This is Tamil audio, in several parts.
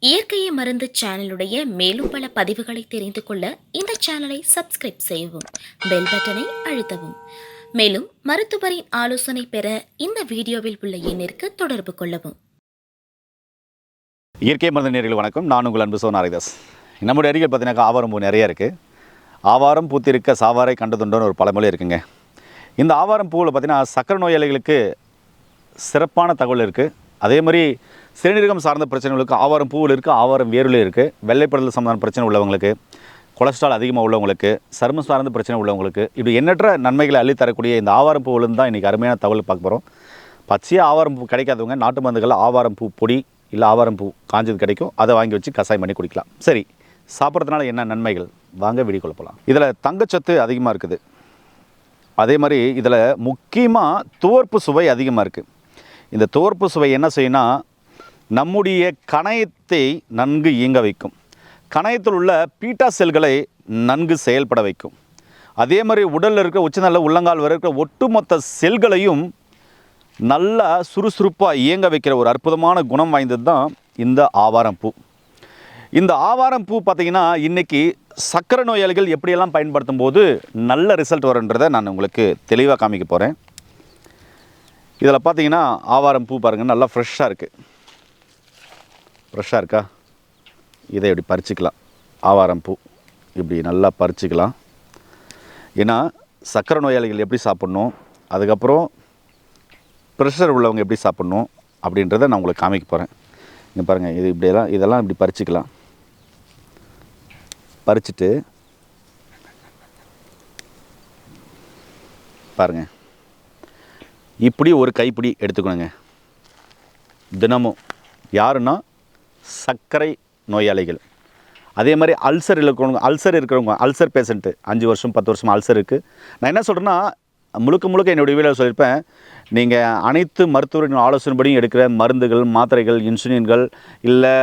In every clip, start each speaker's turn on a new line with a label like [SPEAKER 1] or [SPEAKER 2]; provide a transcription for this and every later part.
[SPEAKER 1] இயற்கையை மருந்து சேனலுடைய மேலும் பல பதிவுகளை தெரிந்து கொள்ள இந்த சேனலை சப்ஸ்கிரைப் செய்யவும், பெல் பட்டனை அழுத்தவும். மேலும் மருத்துவரின் ஆலோசனை பெற இந்த வீடியோவில் உள்ள எண்ணிற்கு தொடர்பு கொள்ளவும்.
[SPEAKER 2] இயற்கை மருந்து நேயர்களுக்கு வணக்கம். நான் உங்கள் அன்பு சோனாரிதாஸ். நம்முடைய அருகில் பார்த்தீங்கன்னாக்கா ஆவாரம் பூ நிறைய இருக்குது. ஆவாரம் பூத்திருக்க சாவாரை கண்டதுண்டோன்னு ஒரு பழமொழி இருக்குங்க. இந்த ஆவாரம் பூவில் பார்த்தீங்கன்னா சக்கரை நோயாளிகளுக்கு சிறப்பான தகவல் இருக்குது. அதே மாதிரி சிறுநீரகம் சார்ந்த பிரச்சனைகளுக்கு ஆவாரம் பூவில் இருக்குது, ஆவாரம் வேரில் இருக்குது. வெள்ளைப்படல் சம்பந்தமான பிரச்சனை உள்ளவங்களுக்கு, கொலஸ்ட்ரால் அதிகமாக உள்ளவங்களுக்கு, சருமம் சார்ந்த பிரச்சனை உள்ளவங்களுக்கு, இப்படி எண்ணற்ற நன்மைகளை அள்ளித்தரக்கூடிய இந்த ஆவாரம் பூவிலிருந்து தான் இன்றைக்கி அருமையான தகவல் பார்க்க போகிறோம். பச்சையாக ஆவாரம் பூ கிடைக்காதவங்க நாட்டு மருந்துகளில் ஆவாரம் பூ பொடி இல்லை ஆவாரம் பூ காஞ்சது கிடைக்கும், அதை வாங்கி வச்சு கசாயம் பண்ணி குடிக்கலாம். சரி, சாப்பிட்றதுனால என்ன நன்மைகள் வாங்க வீடியோக்குள்ள போகலாம். இதில் தங்கச்சத்து அதிகமாக இருக்குது. அதே மாதிரி இதில் முக்கியமாக துவர்ப்பு சுவை அதிகமாக இருக்குது. இந்த துவர்ப்பு சுவை என்ன செய்யும்னா நம்முடைய கணையத்தை நன்கு இயங்க வைக்கும். கணையத்தில் உள்ள பீட்டா செல்களை நன்கு செயல்பட வைக்கும். அதே மாதிரி உடலில் இருக்கிற உச்சநல உள்ளங்கால் வரை இருக்கிற ஒட்டுமொத்த செல்களையும் நல்லா சுறுசுறுப்பாக இயங்க வைக்கிற ஒரு அற்புதமான குணம் வாய்ந்தது தான் இந்த ஆவாரம் பூ. இந்த ஆவாரம் பூ பார்த்திங்கன்னா இன்றைக்கி சக்கரை நோயாளிகள் எப்படியெல்லாம் பயன்படுத்தும் போது நல்ல ரிசல்ட் வருன்றதை நான் உங்களுக்கு தெளிவாக காமிக்க போகிறேன். இதில் பார்த்தீங்கன்னா ஆவாரம் பூ பாருங்கள், நல்லா ஃப்ரெஷ்ஷாக இருக்குது. ஃப்ரெஷ்ஷாக இருக்கா? இதை இப்படி பறிச்சிக்கலாம். ஆவாரம் பூ இப்படி நல்லா பறிச்சிக்கலாம். ஏன்னா சக்கரை நோயாளிகள் எப்படி சாப்பிட்ணும், அதுக்கப்புறம் ப்ரெஷர் உள்ளவங்க எப்படி சாப்பிட்ணும் அப்படின்றத நான் உங்களுக்கு காமிக்க போகிறேன். இங்கே பாருங்கள், இது இப்படியெல்லாம் இதெல்லாம் இப்படி பறிச்சிக்கலாம். பறிச்சுட்டு பாருங்கள், இப்படி ஒரு கைப்பிடி எடுத்துக்கணுங்க தினமும். யாருன்னா சர்க்கரை நோயாளிகள், அதே மாதிரி அல்சர் இருக்கிறவங்க அல்சர் பேஷண்ட்டு 5 வருஷம் 10 வருஷம் அல்சர் இருக்குது. நான் என்ன சொல்கிறேன்னா, முழுக்க என்னுடைய வீடியோவில் சொல்லியிருப்பேன், நீங்கள் அனைத்து மருத்துவரின் ஆலோசனைப்படியும் எடுக்கிற மருந்துகள், மாத்திரைகள், இன்சுலின்கள், இல்லை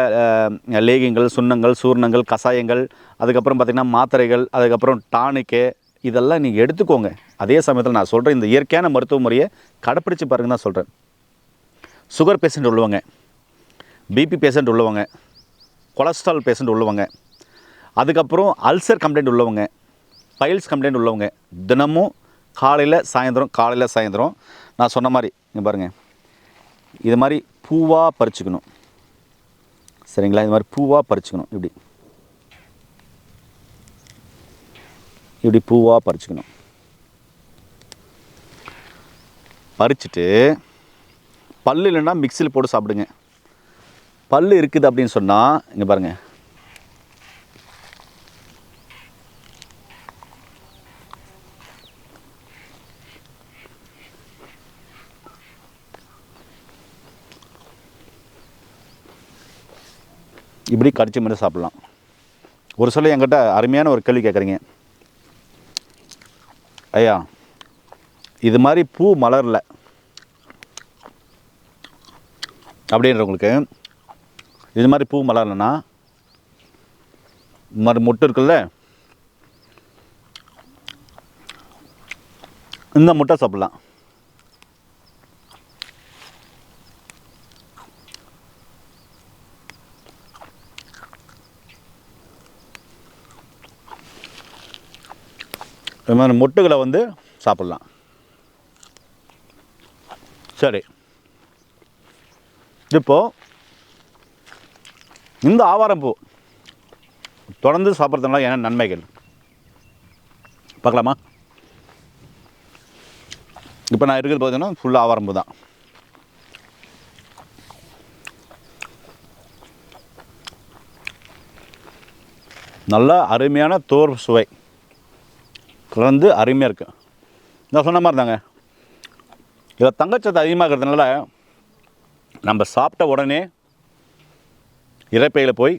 [SPEAKER 2] லேகியங்கள், சுண்ணங்கள், சூர்ணங்கள், கஷாயங்கள், அதுக்கப்புறம் பார்த்திங்கன்னா மாத்திரைகள், அதுக்கப்புறம் டானிக்கு, இதெல்லாம் நீங்கள் எடுத்துக்கோங்க. அதே சமயத்தில் நான் சொல்கிறேன், இந்த இயற்கையான மருத்துவ முறையை கடைப்பிடிச்சு பாருங்க தான் சொல்கிறேன். சுகர் பேஷண்ட் உள்ளவங்க, பிபி பேஷண்ட் உள்ளவங்க, கொலஸ்ட்ரால் பேஷண்ட் உள்ளவங்க, அதுக்கப்புறம் அல்சர் கம்ப்ளைண்ட் உள்ளவங்க, பைல்ஸ் கம்ப்ளைண்ட் உள்ளவங்க தினமும் காலையில் சாயந்தரம் நான் சொன்ன மாதிரி இங்கே பாருங்கள், இது மாதிரி பூவாக பறிச்சுக்கணும். சரிங்களா? இது மாதிரி பூவாக பறிச்சுக்கணும். இப்படி பூவாக பறிச்சுக்கணும். பறிச்சுட்டு பல் இல்லைன்னா மிக்சியில் போட்டு சாப்பிடுங்க. பல் இருக்குது அப்படின்னு சொன்னால் இங்கே பாருங்கள், இப்படி கடிச்சு மாதிரி சாப்பிட்லாம். ஒரு சில என்கிட்ட அருமையான ஒரு கேள்வி கேட்குறீங்க, ஐயா இது மாதிரி பூ மலரல அப்படின்றவங்களுக்கு, இது மாதிரி பூ மலரலைன்னா இது மாதிரி முட்டை இருக்குல்ல, இந்த முட்டை சாப்பிட்லாம். இது மாதிரி முட்டைகளை வந்து சாப்பிட்லாம். சரி, இப்போது இந்த ஆவாரம் பூ தொடர்ந்து சாப்பிட்றதுனால என்ன நன்மைகள் பார்க்கலாமா? இப்போ நான் இருக்கிறது பார்த்தீங்கன்னா ஃபுல்லாக ஆவாரம் பூ தான். நல்ல அருமையான தோர் சுவை கலந்து அருமையாக இருக்குது. நான் சொன்ன மாதிரி தாங்க, இதில் தங்கச்சத்து அதிகமாக இருக்கிறதுனால நம்ம சாப்பிட்ட உடனே இரைப்பையில் போய்,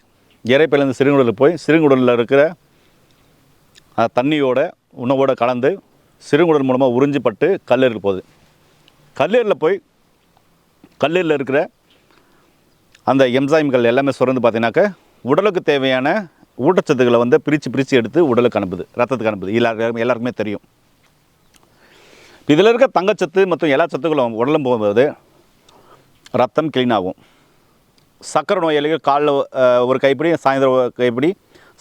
[SPEAKER 2] இரைப்பையிலேருந்து சிறுங்குடலுக்கு போய், சிறுங்குடலில் இருக்கிற தண்ணியோட உணவோடு கலந்து சிறுங்குடல் மூலமாக உறிஞ்சிப்பட்டு கல்லீரல் போகுது. கல்லீரலில் போய் கல்லீரலில் இருக்கிற அந்த என்சைம்கள் எல்லாமே சுரந்து பார்த்தீங்கன்னாக்க உடலுக்கு தேவையான ஊட்டச்சத்துக்களை வந்து பிரித்து எடுத்து உடலுக்கு அனுப்புது, ரத்தத்துக்கு அனுப்புது. எல்லாருக்குமே தெரியும். இதில் இருக்க தங்கச்சத்து மற்றும் எல்லா சத்துக்களும் உடலும் போகும்போது ரத்தம் க்ளீன் ஆகும். சர்க்கரை நோயாளிகள் காலைல ஒரு கைப்பிடி சாயந்தரம் ஒரு கைப்பிடி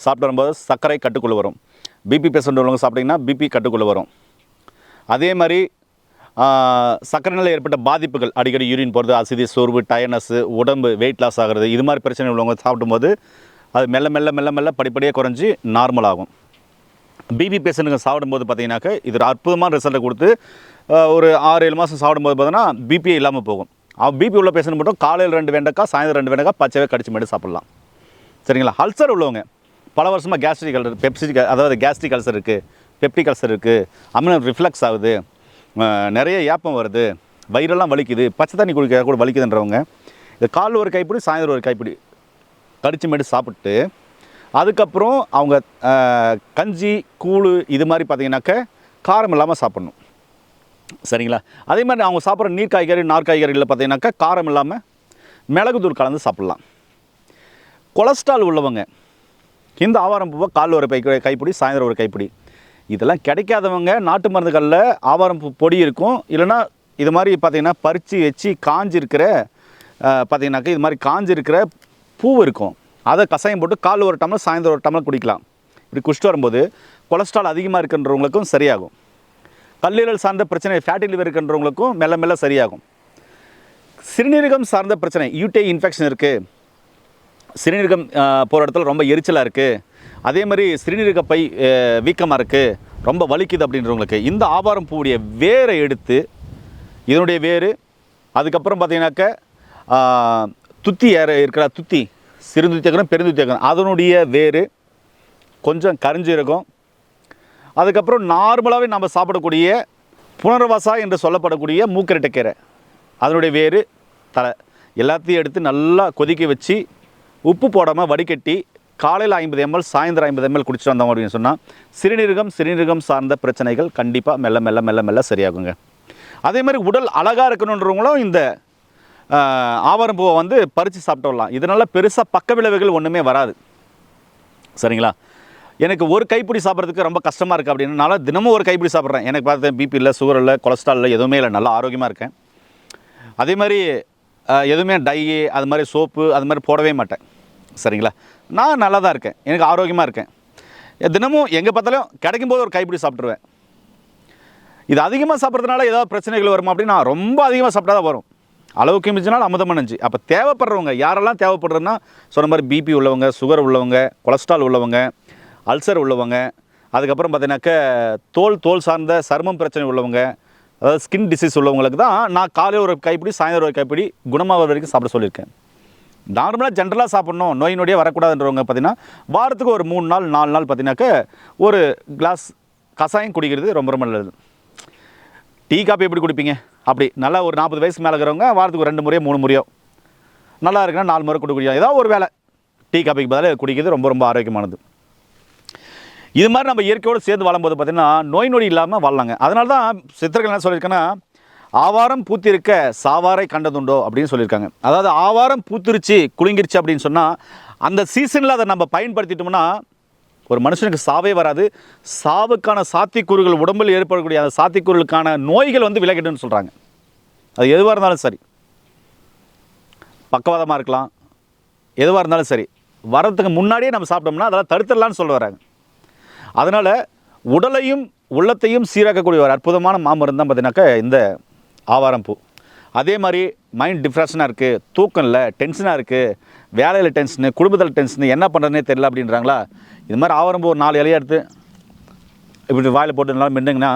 [SPEAKER 2] சாப்பிட்டு வரும்போது சர்க்கரை கட்டுக்குள்ளே வரும். பிபி பேஷண்ட் உள்ளவங்க சாப்பிட்டிங்கன்னா பிபி கட்டுக்குள்ளே வரும். அதே மாதிரி சர்க்கரையில் ஏற்பட்ட பாதிப்புகள், அடிக்கடி யூரின் போகிறது, அசிதி, சோர்வு, டயர்னஸ்ஸு, உடம்பு வெயிட் லாஸ் ஆகிறது, இது மாதிரி பிரச்சனை உள்ளவங்க சாப்பிடும்போது அது மெல்ல மெல்ல மெல்ல மெல்ல படிப்படியாக குறைஞ்சி நார்மல் ஆகும். பிபி பேஷண்ட்டுங்க சாப்பிடும்போது பார்த்தீங்கன்னாக்க இது ஒரு அற்புதமான ரிசல்ட்டை கொடுத்து ஒரு 6-7 மாதம் சாப்பிடும்போது பார்த்தோன்னா பிபியே இல்லாமல் போகும். பிபி உள்ள பேஷண்ட் மட்டும் காலையில் 2 வெண்டைக்காய், சாயந்தரம் 2 வெண்டைக்காய் பச்சைவே கடிச்சு மட்டும் சாப்பிட்லாம். சரிங்களா? அல்சர் உள்ளவங்க பல வருஷமாக கேஸ்ட்ரிக் அல்சர், அதாவது கேஸ்ட்ரிக் அல்சர் இருக்குது, பெப்டிக் அல்சர் இருக்குது, அமினல் ரிஃப்ளெக்ஸ் ஆகுது, நிறைய ஏப்பம் வருது, வயிறெல்லாம் வலிக்குது, பச்சை தண்ணி குடிக்க கூட வலிக்குதுன்றவங்க இது காலைல ஒரு கைப்பிடி சாயந்தரம் ஒரு கைப்பிடி கடிச்சு மேட்டு சாப்பிட்டு அதுக்கப்புறம் அவங்க கஞ்சி, கூழ் இது மாதிரி பார்த்திங்கனாக்க காரம் இல்லாமல் சாப்பிட்ணும். சரிங்களா? அதே மாதிரி அவங்க சாப்பிட்ற நீர் காய்கறி, நார் காய்கறிகளில் பார்த்திங்கனாக்கா காரம் இல்லாமல் மிளகுத்தூள் கலந்து சாப்பிட்லாம். கொலஸ்ட்ரால் உள்ளவங்க இந்த ஆவாரம் பூவை காலைல ஒரு கைப்பிடி சாயந்தரம் ஒரு கைப்பிடி. இதெல்லாம் கிடைக்காதவங்க நாட்டு மருந்துகளில் ஆவாரம் பூ பொடி இருக்கும். இல்லைனா இது மாதிரி பார்த்திங்கன்னா பறித்து வச்சு காஞ்சிருக்கிற பார்த்திங்கனாக்கா இது மாதிரி காஞ்சிருக்கிற பூ இருக்கும். அதை கஷாயம் போட்டு காலைல ஒரு டம்ளர் சாயந்தரம் ஒரு டம்ளர் குடிக்கலாம். இப்படி குடிச்சிட்டு வரும்போது கொலஸ்ட்ரால் அதிகமாக இருக்கின்றவங்களுக்கும் சரியாகும். கல்லீரல் சார்ந்த பிரச்சனை, ஃபேட்டி லிவர் இருக்கின்றவங்களுக்கும் மெல்ல மெல்ல சரியாகும். சிறுநீரகம் சார்ந்த பிரச்சனை, யூடிஐ இன்ஃபெக்ஷன் இருக்குது, சிறுநீரகம் போகிற இடத்துல ரொம்ப எரிச்சலாக இருக்குது, அதே மாதிரி சிறுநீரக பை வீக்கமாக இருக்குது, ரொம்ப வலிக்குது அப்படின்றவங்களுக்கு இந்த ஆவாரம் பூவுடைய வேரை எடுத்து, இதனுடைய வேர், அதுக்கப்புறம் பார்த்திங்கனாக்க துத்தி இருக்கிற துத்தி, சிறுந்துத்தியக்கணும், பெருந்துத்தியக்கணும், அதனுடைய வேர், கொஞ்சம் கரிஞ்சீரகம், அதுக்கப்புறம் நார்மலாகவே நம்ம சாப்பிடக்கூடிய புனர்வாசா என்று சொல்லப்படக்கூடிய மூக்கரட்டைக்கீரை, அதனுடைய வேர், தலை எல்லாத்தையும் எடுத்து நல்லா கொதிக்க வச்சு உப்பு போடாமல் வடிகட்டி காலையில் 50 ml சாயந்தரம் 50 ml குடிச்சிட்டு வந்தோம் அப்படின்னு சொன்னால் சிறுநீரகம் சார்ந்த பிரச்சனைகள் கண்டிப்பாக மெல்ல மெல்ல மெல்ல மெல்ல சரியாகுங்க. அதே மாதிரி உடல் அழகாக இருக்கணுன்றவங்களும் இந்த ஆவாரம் பூவை வந்து பறித்து சாப்பிட்டு வரலாம். இதனால் பெருசாக பக்க விளைவுகள் ஒன்றுமே வராது. சரிங்களா? எனக்கு ஒரு கைப்பிடி சாப்பிட்றதுக்கு ரொம்ப கஷ்டமாக இருக்குது அப்படின்னால தினமும் ஒரு கைப்பிடி சாப்பிட்றேன். எனக்கு பார்த்து பிபி இல்லை, சுகர் இல்லை, கொலஸ்ட்ரால் இல்லை, எதுவுமே இல்லை, நல்லா ஆரோக்கியமாக இருக்கேன். அதே மாதிரி எதுவுமே டை அது மாதிரி சோப்பு அது மாதிரி போடவே மாட்டேன். சரிங்களா? நான் நல்லா தான் இருக்கேன், எனக்கு ஆரோக்கியமாக இருக்கேன். தினமும் எங்கே பார்த்தாலும் கிடைக்கும்போது ஒரு கைப்பிடி சாப்பிட்ருவேன். இது அதிகமாக சாப்பிட்றதுனால ஏதாவது பிரச்சனைகள் வருமா அப்படின்னா ரொம்ப அதிகமாக சாப்பிட்டா தான் வரும். அளவுக்கு மிஞ்சினால் அமுதம் நஞ்சு. அப்போ தேவைப்படுறவங்க யாரெல்லாம் தேவைப்படுறதுன்னா சொன்ன மாதிரி பிபி உள்ளவங்க, சுகர் உள்ளவங்க, கொலஸ்ட்ரால் உள்ளவங்க, அல்சர் உள்ளவங்க, அதுக்கப்புறம் பார்த்தீங்கன்னாக்க தோல் சார்ந்த சருமம் பிரச்சனை உள்ளவங்க, அதாவது ஸ்கின் டிசீஸ் உள்ளவங்களுக்கு தான் நான் காலையில் ஒரு கைப்பிடி சாயந்தரம் ஒரு கைப்பிடி குணமாகிற வரைக்கும் சாப்பிட சொல்லியிருக்கேன். நார்மலாக ஜென்ரலாக சாப்பிட்ணும், நோய் நொடியே வரக்கூடாதுன்றவங்க பார்த்திங்கன்னா வாரத்துக்கு ஒரு 3 நாள் 4 நாள் பார்த்திங்கனாக்க ஒரு கிளாஸ் கஷாயம் குடிக்கிறது ரொம்ப ரொம்ப நல்லது. டீ காப்பி எப்படி குடிப்பீங்க? அப்படி நல்லா ஒரு 40 வயசுக்கு மேலே இருக்கிறவங்க வாரத்துக்கு 2 முறையோ 3 முறையோ, நல்லா இருக்குன்னா 4 முறை குடிக்கணும். ஏதாவது ஒரு வேலை டீ காப்பிக்கு பதிலாக குடிக்கிறது ரொம்ப ரொம்ப ஆரோக்கியமானது. இது மாதிரி நம்ம இயற்கையோடு சேர்ந்து வாழும்போது பார்த்திங்கன்னா நோய் நொடி இல்லாமல் வாழலாங்க. அதனால தான் சித்தர்கள் என்ன சொல்லியிருக்கேன்னா ஆவாரம் பூத்திருக்க சாவாரை கண்டதுண்டோ அப்படின்னு சொல்லியிருக்காங்க. அதாவது ஆவாரம் பூத்திருச்சு குலுங்கிருச்சு அப்படின்னு சொன்னால் அந்த சீசனில் அதை நம்ம பயன்படுத்திட்டோம்னா ஒரு மனுஷனுக்கு சாவே வராது. சாவுக்கான சாத்தியக்கூறுகள் உடம்பில் ஏற்படக்கூடிய அந்த சாத்தியக்கூறுகளுக்கான நோய்கள் வந்து விலகிடுன்னு சொல்கிறாங்க. அது எதுவாக இருந்தாலும் சரி, பக்கவாதமாக இருக்கலாம், எதுவாக இருந்தாலும் சரி, வரதுக்கு முன்னாடியே நம்ம சாப்பிட்டோம்னா அதெல்லாம் தடுத்துடலான்னு சொல்ல வராங்க. அதனால் உடலையும் உள்ளத்தையும் சீராக்கக்கூடிய ஒரு அற்புதமான மாமருந்து தான் பார்த்தீங்கன்னாக்கா இந்த ஆவாரம் பூ. அதே மாதிரி மைண்ட் டிப்ரெஷனாக இருக்குது, தூக்கம் இல்லை, டென்ஷனாக இருக்குது, வேலையில் டென்ஷனு, குடும்பத்தில் டென்ஷனு, என்ன பண்ணுறதுனே தெரியல அப்படின்றாங்களா, இது மாதிரி ஆவாரம் பூ ஒரு 4 இலையை எடுத்து இப்படி வாயில் போட்டு நல்லா மென்னுங்கன்னா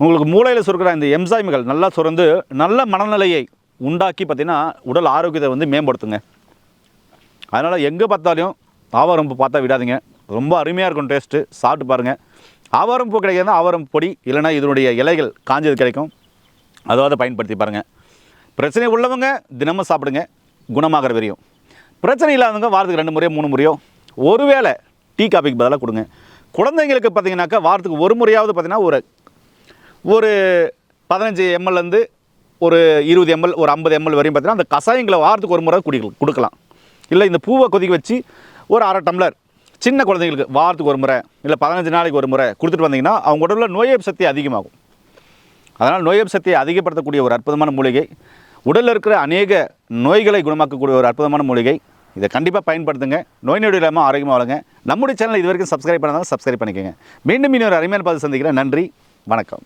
[SPEAKER 2] உங்களுக்கு மூளையில் சுருக்கிற இந்த என்சைம்கள் நல்லா சுரந்து நல்ல மனநிலையை உண்டாக்கி பார்த்திங்கன்னா உடல் ஆரோக்கியத்தை வந்து மேம்படுத்துங்க. அதனால் எங்கே பார்த்தாலும் ஆவாரம் பூ பார்த்தா விடாதீங்க, ரொம்ப அருமையாக இருக்கும் டேஸ்ட்டு, சாப்பிட்டு பாருங்கள். ஆவாரம் பூ கிடைக்கிறதா ஆவாரம் பொடி, இல்லைனா இதனுடைய இலைகள் காஞ்சது கிடைக்கும், அதாவது பயன்படுத்தி பாருங்கள். பிரச்சனை உள்ளவங்க தினமும் சாப்பிடுங்க, குணமாகிற வரையும். பிரச்சனை இல்லாதவங்க வாரத்துக்கு 2 முறையோ 3 முறையோ ஒருவேளை டீ காப்பிக்கு பதிலாக கொடுங்க. குழந்தைங்களுக்கு பார்த்திங்கனாக்கா வாரத்துக்கு ஒரு முறையாவது பார்த்திங்கன்னா ஒரு 15 ml ஒரு 20 ml ஒரு 50 ml வரையும் பார்த்திங்கன்னா அந்த கஷாயங்களை வாரத்துக்கு ஒரு முறை கொடுக்கலாம். இல்லை இந்த பூவை கொதிக்க வச்சு ஒரு 1/2 டம்ளர் சின்ன குழந்தைங்களுக்கு வாரத்துக்கு ஒரு முறை இல்லை 15 நாளைக்கு ஒரு முறை கொடுத்துட்டு வந்தீங்கன்னா அவங்க உடலில் நோய் எதிர்ப்பு சக்தி அதிகமாகும். அதனால் நோய் எதிர்ப்பு சக்தியை அதிகப்படுத்தக்கூடிய ஒரு அற்புதமான மூலிகை, உடலில் இருக்கிற அநேக நோய்களை குணமாக்கக்கூடிய ஒரு அற்புதமான மூலிகை. இதை கண்டிப்பாக பயன்படுத்துங்க. நோய் நொடி இல்லாமல் ஆரோக்கியமாக வாழுங்க. நம்முடைய சேனல் இது வரைக்கும் சப்ஸ்கிரைப் பண்ணாதான் சப்ஸ்கிரைப் பண்ணிக்கோங்க. மீண்டும் இன்னொரு அருமையான பதிவு சந்திக்கிறேன். நன்றி, வணக்கம்.